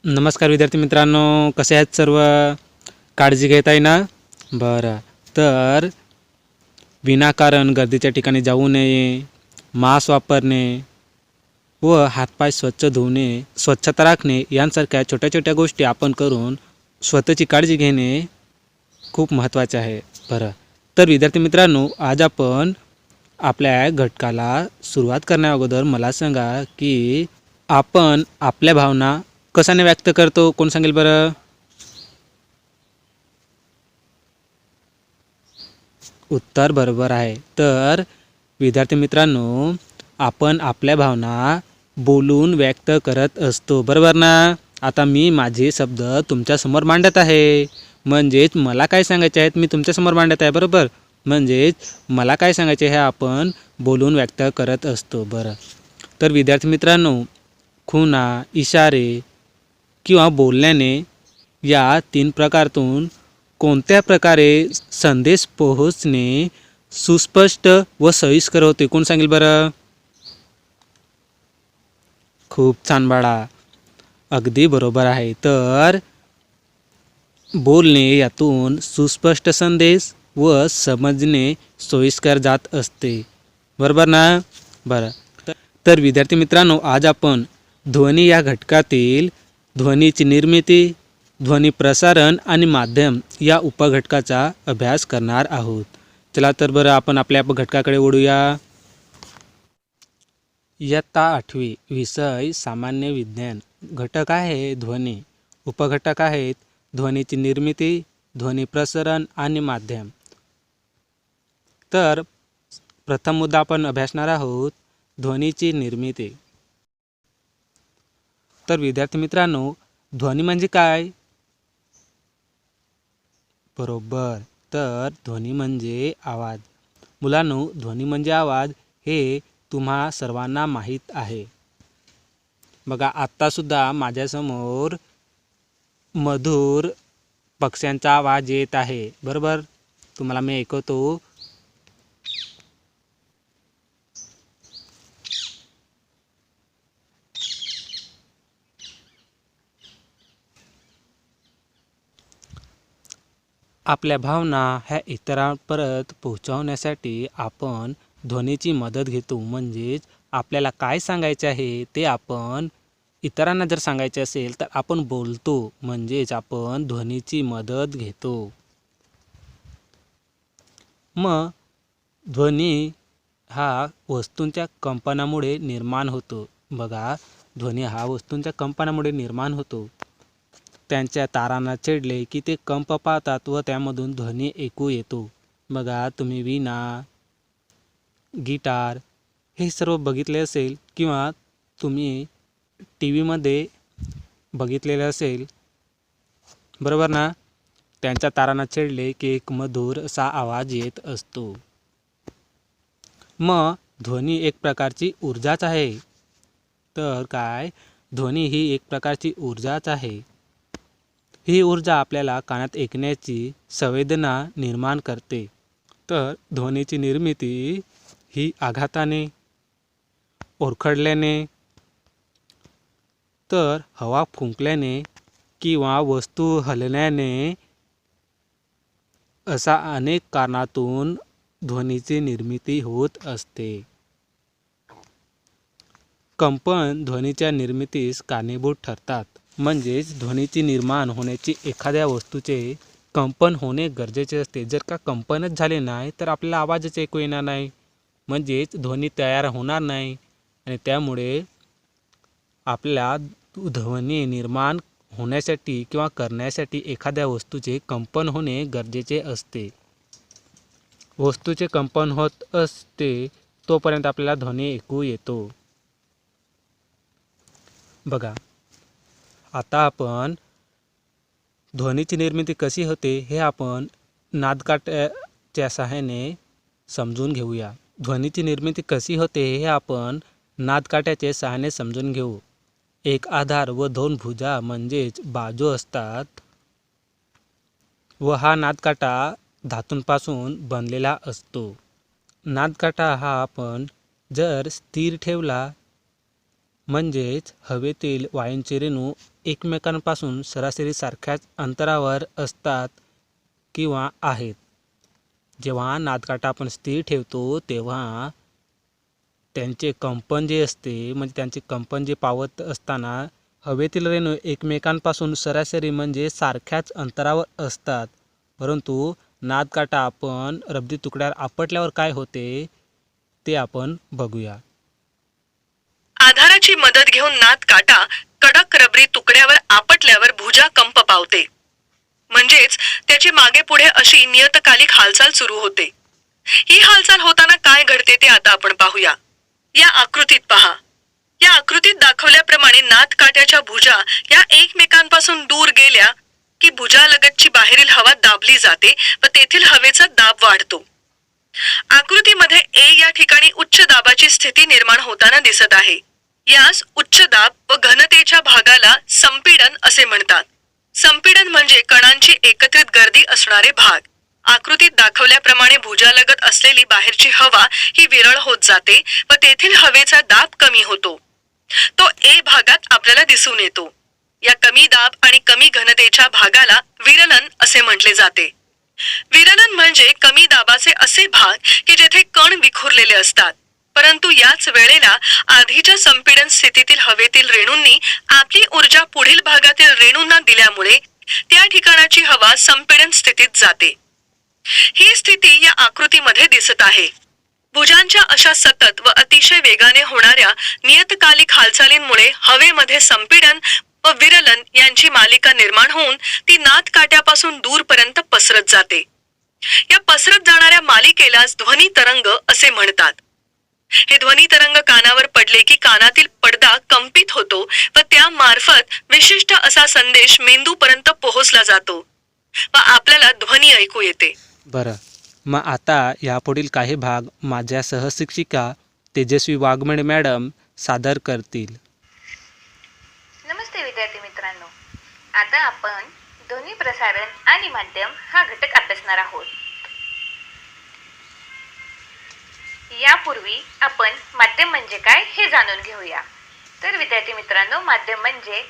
नमस्कार विद्यार्थी मित्रांनो, कसे आहेत सर्व? काळजी घेत आहे ना? बरं. तर विनाकारण गर्दीच्या ठिकाणी जाऊ नये, मास्क वापरणे व हातपाय स्वच्छ धुणे, स्वच्छता राखणे यांसारख्या छोट्या छोट्या गोष्टी आपण करून स्वतःची काळजी घेणे खूप महत्त्वाचे आहे. बरं. तर विद्यार्थी मित्रांनो, आज आपण आपल्या घटकाला सुरुवात करण्या अगोदर मला सांगा की आपण आपल्या भावना कशाने व्यक्त करतो? कोण सांगेल बरं? उत्तर बरोबर आहे. तर विद्यार्थी मित्रांनो, आपण आपल्या भावना बोलून व्यक्त करत असतो, बरोबर ना? आता मी माझे शब्द तुमच्यासमोर मांडत आहे, म्हणजेच मला काय सांगायचे आहेत मी तुमच्यासमोर मांडत आहे, बरोबर? म्हणजेच मला काय सांगायचे हे आपण बोलून व्यक्त करत असतो. बरं. तर विद्यार्थी मित्रांनो, खुणा, इशारे किंवा बोलण्याने या 3 प्रकारातून कोणत्या प्रकारे संदेश पोहोचणे सुस्पष्ट व सोयीस्कर होते? कोण सांगेल बरं? खूप छान बाळा, अगदी बरोबर आहे. तर बोलणे यातून सुस्पष्ट संदेश व समजणे सोयीस्कर जात असते, बरोबर ना? बरं. तर विद्यार्थी मित्रांनो, आज आपण ध्वनी या घटकातील ध्वनीची निर्मिती, ध्वनी प्रसारण आणि माध्यम या उपघटकाचा अभ्यास करणार आहोत. चला तर बरं, आपण आपल्या घटकाकडे वळूया. इयत्ता 8वी, विषय सामान्य विज्ञान. घटक आहे ध्वनी. उपघटक आहेत ध्वनीची निर्मिती, ध्वनी प्रसारण आणि माध्यम. तर प्रथम मुद्दा आपण अभ्यासणार आहोत ध्वनीची निर्मिती. तर विद्यार्थी मित्रांनो, ध्वनी म्हणजे काय? बरोबर. तर ध्वनी म्हणजे आवाज. मुलांनो, ध्वनी म्हणजे आवाज हे तुम्हा सर्वांना माहीत आहे. बघा, आत्तासुद्धा माझ्यासमोर मधुर पक्ष्यांचा आवाज येत आहे, बरोबर? तुम्हाला मी ऐकवतो. आपल्या भावना ह्या इतरांपर्यंत पोहोचवण्यासाठी आपण ध्वनीची मदत घेतो. म्हणजेच आपल्याला काय सांगायचे आहे ते आपण इतरांना जर सांगायचे असेल तर आपण बोलतो, म्हणजेच आपण ध्वनीची मदत घेतो. मग ध्वनी हा वस्तूंच्या कंपनामुळे निर्माण होतो. बघा, ध्वनी हा वस्तूंच्या कंपनामुळे निर्माण होतो. त्यांच्या तारांना छेडले की ते कंप पाहतात व त्यामधून ध्वनी ऐकू येतो. बघा, तुम्ही वीणा, गिटार हे सर्व बघितले असेल किंवा तुम्ही टी व्हीमध्ये बघितलेले असेल, बरोबर ना? त्यांच्या तारांना छेडले की एक मधुर असा आवाज येत असतो. मग ध्वनी एक प्रकारची ऊर्जाच आहे. तर काय? ध्वनी ही एक प्रकारची ऊर्जाच आहे. ही ऊर्जा आपल्याला कानात ऐकण्याची संवेदना निर्माण करते. तर ध्वनीची निर्मिती ही आघाताने, ओरखडल्याने, तर हवा फुंकल्याने किंवा वस्तू हलण्याने अशा अनेक कारणातून ध्वनीची निर्मिती होत असते. कंपन ध्वनीच्या निर्मितीस कारणीभूत ठरतात. म्हणजेच ध्वनीची निर्माण होण्याची एखाद्या वस्तूचे कंपन होणे गरजेचे असते. जर का कंपनच झाले नाही तर आपल्याला आवाजच ऐकू येणार नाही, म्हणजेच ध्वनी तयार होणार नाही. आणि त्यामुळे आपल्याला ध्वनी निर्माण होण्यासाठी किंवा करण्यासाठी एखाद्या वस्तूचे कंपन होणे गरजेचे असते. वस्तूचे कंपन होत असते तोपर्यंत आपल्याला ध्वनी ऐकू येतो. बघा, आता आपण ध्वनीची निर्मिती कशी होते हे आपण नादकाट्याच्या सहाय्याने समजून घेऊया. ध्वनीची निर्मिती कशी होते हे आपण नादकाट्याच्या सहाय्याने समजून घेऊ. एक आधार व 2 भुजा म्हणजेच बाजू असतात व हा नादकाटा धातूंपासून बनलेला असतो. नादकाटा हा आपण जर स्थिर ठेवला म्हणजेच हवेतील वायूंचे रेणू एकमेकांपासून सरासरी सारख्याच अंतरावर असतात किंवा आहेत. जेव्हा नादकाटा आपण स्थिर ठेवतो तेव्हा त्यांचे कंपन जे असते म्हणजे त्यांचे कंपन जे पावत असताना हवेतील रेणू एकमेकांपासून सरासरी म्हणजे सारख्याच अंतरावर असतात. परंतु नादकाटा आपण रबरी तुकड्यावर आपटल्यावर काय होते ते आपण बघूया. आधाराची मदत घेऊन नादकाटा कडक रबरी तुकड्यावर आपटल्यावर भुजा कंप पावते. म्हणजेच त्याची मागे पुढे अशी नियतकालिक हालचाल सुरू होते. ही हालचाल होताना काय घडते ते आता आपण पाहूया. या आकृतीत पहा. या आकृतीत दाखवल्याप्रमाणे नादकाट्याच्या भुजा या एकमेकांपासून दूर गेल्या की भुजालगतची बाहेरील हवा दाबली जाते व तेथील हवेचा दाब वाढतो. आकृतीमध्ये ए या ठिकाणी उच्च दाबाची स्थिती निर्माण होताना दिसत आहे. यास उच्च दाब व घनतेच्या भागाला संपीडन असे म्हणतात. संपीडन म्हणजे कणांची एकत्रित गर्दी असणारे भाग. आकृतीत दाखवल्याप्रमाणे भुजालगत असलेली बाहेरची हवा ही विरळ होत जाते व तेथील हवेचा दाब कमी होतो. तो ए भागात आपल्याला दिसून येतो. या कमी दाब आणि कमी घनतेच्या भागाला विरलन असे म्हटले जाते. विरलन म्हणजे कमी दाबाचे असे भाग की जेथे कण विखुरलेले असतात, परंतु याच वेळेला आधीच्या संपीडन स्थितीतील हवेतील रेणूंनी आपली ऊर्जा पुढील भागातील रेणूंना दिल्यामुळे त्या ठिकाणाची हवा संपीडन स्थितीत जाते. ही स्थिती या आकृतीमध्ये दिसत आहे. भुजांच्या अशा सतत व अतिशय वेगाने होणाऱ्या नियतकालिक हालचालींमुळे हवेमध्ये संपीडन व विरलन यांची मालिका निर्माण होऊन ती नादकाट्यापासून दूरपर्यंत पसरत जाते. या पसरत जाणाऱ्या मालिकेलाच ध्वनी तरंग असे म्हणतात. हे ध्वनी तरंग कानावर पडले की कानातील पडदा कंपित होतो व त्यामार्फत विशिष्ट असा संदेश मेंदूपर्यंत पोहोचला जातो व आपल्याला ध्वनी ऐकू येते. बरं, मग आता यापुढील काही भाग माझ्या सहशिक्षिका तेजस्वी वाघमणे मॅडम सादर करतील. नमस्ते विद्यार्थी मित्रांनो. आता आपण ध्वनी प्रसारण आणि माध्यम हा घटक अभ्यासणार आहोत. यापूर्वी आपण माध्यम म्हणजे काय हे जाणून घेऊया. तर विद्यार्थी मित्रांनो, माध्यम म्हणजे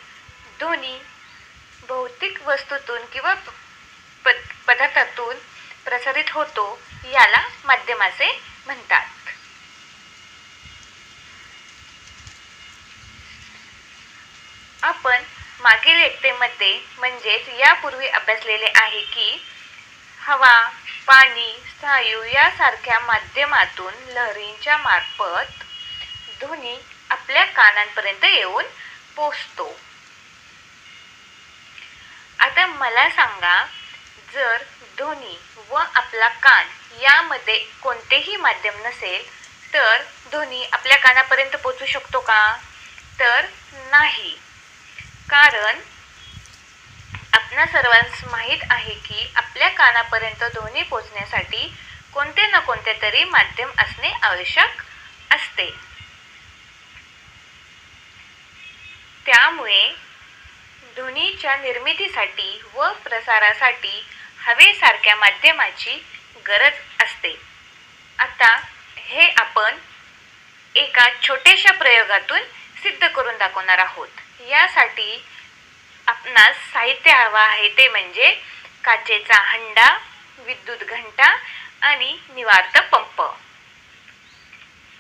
ध्वनी भौतिक वस्तूतून किंवा पदार्थातून प्रसारित होतो, याला माध्यम असे म्हणतात. आपण मागील इयत्तेमध्ये म्हणजेच यापूर्वी अभ्यासलेले आहे की हवा, पाणी, स्नायू यासारख्या माध्यमातून लहरींच्या मार्फत ध्वनी आपल्या कानांपर्यंत येऊन पोहोचतो. आता मला सांगा, जर ध्वनी व आपला कान यामध्ये कोणतेही माध्यम नसेल तर ध्वनी आपल्या कानापर्यंत पोहोचू शकतो का? तर नाही. कारण आपणा सर्वांस माहीत आहे की आपल्या कानापर्यंत ध्वनी पोहोचण्यासाठी कोणते ना कोणते तरी माध्यम असणे आवश्यक असते. त्यामुळे ध्वनीच्या निर्मितीसाठी व प्रसारासाठी हवेसारख्या माध्यमाची गरज असते. आता हे आपण एका छोट्याशा प्रयोगातून सिद्ध करून दाखवणार आहोत. यासाठी आपणास साहित्य हवा आहे ते म्हणजे काचेचा हंडा, विद्युत घंटा आणि निवार्त पंप.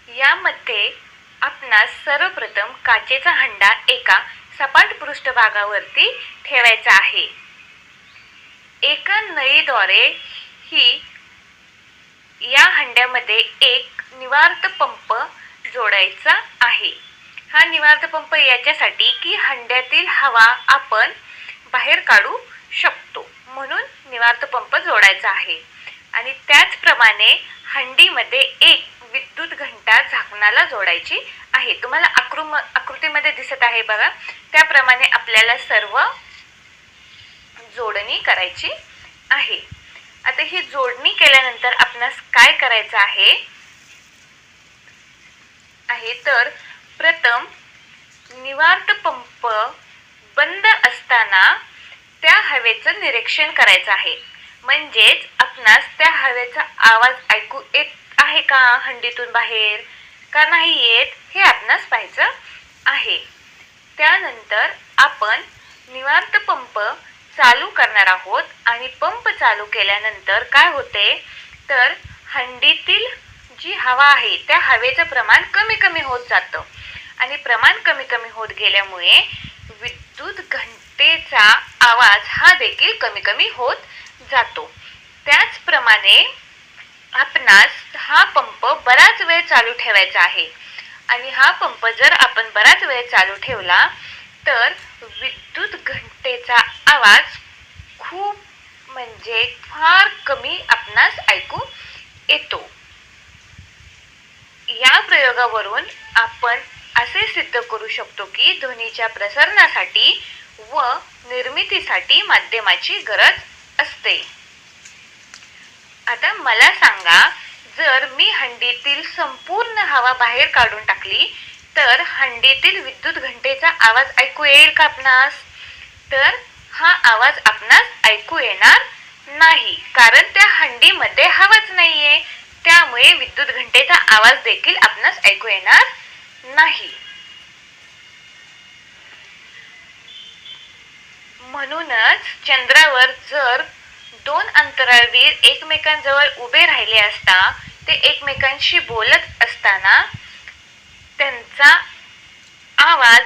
यामध्ये आपणास सर्वप्रथम काचेचा हंडा एका सपाट पृष्ठभागावरती ठेवायचा आहे. एका नळीद्वारे ही या हंड्यामध्ये एक निवार्त पंप जोडायचा आहे. हा निवार्त पंप याच्यासाठी की हंड्यातील हवा आपण बाहेर काढू शकतो, म्हणून निवार्त पंप जोडायचा आहे. आणि त्याचप्रमाणे हंडीमध्ये एक विद्युत घंटा झाकणाला जोडायची आहे. तुम्हाला आकृतीमध्ये दिसत आहे बघा, त्याप्रमाणे आपल्याला सर्व जोडणी करायची आहे. आता ही जोडणी केल्यानंतर आपणास काय करायचं आहे तर प्रथम निवार्त पंप बंद असताना त्या हवेचं निरीक्षण करायचं आहे. म्हणजेच आपणास त्या हवेचा आवाज ऐकू येत आहे का हंडीतून बाहेर का नाही येत हे आपणास पाहायचं आहे. त्यानंतर आपण निवार्त पंप चालू करणार आहोत आणि पंप चालू केल्यानंतर काय होते तर हंडीतील जी हवा आहे त्या हवेचं प्रमाण कमी कमी होत जातं आणि प्रमाण कमी कमी होत गेल्यामुळे विद्युत घंटेचा आवाज हा देखील कमी कमी होत जातो. त्याचप्रमाणे आपणास हा पंप बराच वेळ चालू ठेवायचा आहे आणि हा पंप जर आपण बराच वेळ चालू ठेवला तर विद्युत घंटेचा आवाज खूप म्हणजे फार कमी आपणास ऐकू येतो. या प्रयोगावरून आपण असे सिद्ध करू शकतो की ध्वनीच्या प्रसारणासाठी व निर्मितीसाठी माध्यमाची गरज असते. आता मला सांगा, जर मी हंडीतील संपूर्ण हवा बाहेर काढून टाकली तर हंडीतील विद्युत घंटेचा आवाज ऐकू येईल का आपणास? तर हा आवाज आपणास ऐकू येणार नाही, कारण त्या हंडीमध्ये हवाच नाहीये. त्यामुळे विद्युत घंटेचा आवाज देखील आपणास ऐकू येणार नाही. म्हणूनच चंद्रावर जर दोन अंतराळवीर एकमेकांजवळ उभे राहिले असता ते एकमेकांशी बोलत असताना त्यांचा आवाज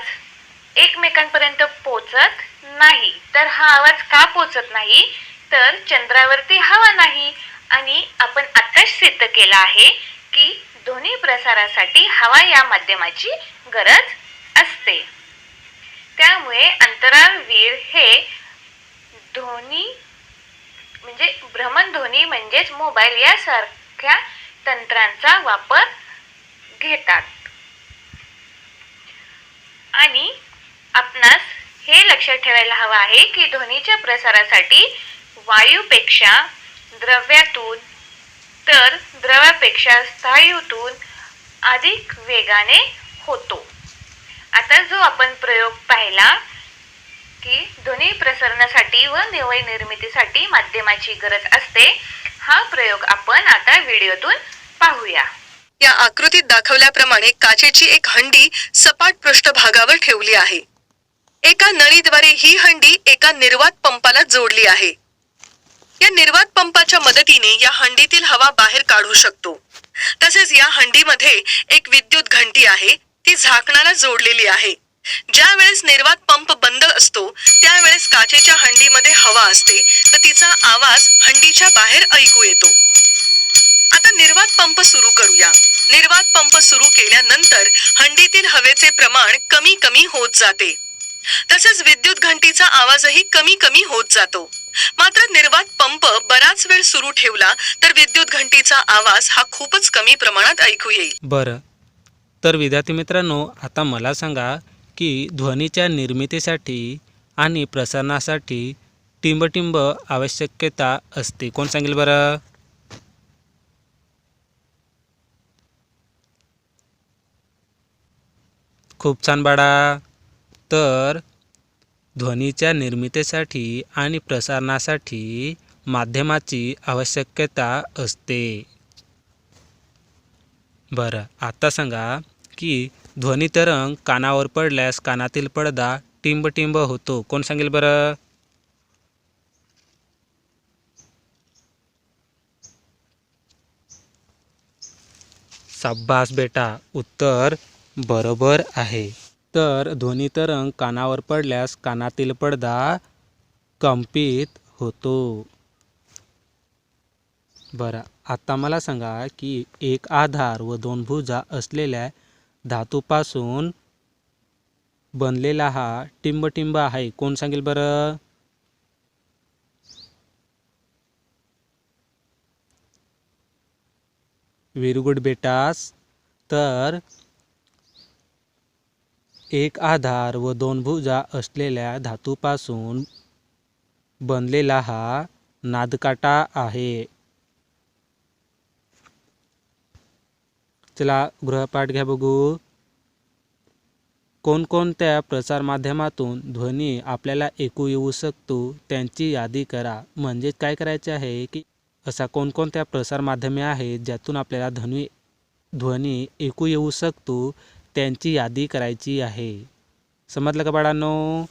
एकमेकांपर्यंत पोचत नाही. तर हा आवाज का पोचत नाही तर चंद्रावरती हवा नाही आणि आपण आत्ताच सिद्ध केला आहे की ध्वनी प्रसारासाठी हवा या माध्यमाची गरज असते. त्यामुळे अंतराळवीर हे ध्वनी म्हणजे भ्रमणध्वनी म्हणजेच मोबाईल यासारख्या तंत्रांचा वापर घेतात. आणि आपणास हे लक्षात ठेवायला हवं आहे की ध्वनीच्या प्रसारासाठी वायूपेक्षा द्रव्यातून तर द्रवापेक्षा स्थायूतून अधिक वेगाने होतो. आता जो आपण प्रयोग पाहिला की ध्वनी प्रसारणासाठी व निवड निर्मितीसाठी माध्यमाची गरज असते, हा प्रयोग आपण आता व्हिडिओतून पाहूया. या आकृतीत दाखवल्याप्रमाणे काचेची एक हंडी सपाट पृष्ठभागावर ठेवली आहे. एका नळीद्वारे ही हंडी एका निर्वात पंपाला जोडली आहे. या निर्वात पंपाच्या मदतीने या हंडीतील हवा बाहेर काढू शकतो. तसेच या हंडीमध्ये एक विद्युत घंटी आहे, ती झाकणाला जोडलेली आहे. ज्या वेळेस निर्वात पंप बंद असतो त्यावेळेस काचेच्या हंडीमध्ये हवा असते तर तिचा आवाज हंडीच्या बाहेर ऐकू येतो. आता निर्वात पंप सुरू करूया. निर्वात पंप सुरू केल्यानंतर हंडीतील हवेचे प्रमाण कमी कमी होत जाते. तसेच विद्युत घंटीचा आवाजही कमी कमी होत जातो. मात्र निर्वात पंप बराच वेळ सुरू ठेवला तर विद्युत घंटीचा आवाज हा खूपच कमी प्रमाणात ऐकू येईल. बरं, तर विद्यार्थी मित्रांनो, आता मला सांगा की ध्वनीच्या निर्मितीसाठी आणि प्रसारणासाठी टिंबटिंब आवश्यकता असते. कोण सांगेल बरं? खूप छान बाळा. तर ध्वनीच्या निर्मितीसाठी आणि प्रसारणासाठी माध्यमाची आवश्यकता असते. बरं, आता सांगा की ध्वनी तरंग कानावर पडल्यास कानातील पडदा टिंबटिंब होतो. कोण सांगेल बरं? शाब्बास बेटा, उत्तर बरोबर आहे. तर ध्वनी तरंग कानावर पडल्यास कानातील पडदा कंपित होतो. बरं, आता मला सांगा की एक आधार व दोन भुजा असलेल्या धातूपासून बनलेला हा टिंबटिंब आहे. कोण सांगेल बरं? Very good betas. तर एक आधार व दोन भुजा असलेल्या धातूपासून बनलेला हा नादकाटा आहे. चला गृहपाठ घ्या बघू. कोणकोणत्या प्रसारमाध्यमातून ध्वनी आपल्याला ऐकू येऊ शकतो त्यांची यादी करा. म्हणजे काय करायचे आहे की असा कोणकोणत्या प्रसारमाध्यमे आहेत ज्यातून आपल्याला ध्वनी ऐकू येऊ शकतो त्यांची यादी करायची आहे. समजलं का बाळांनो?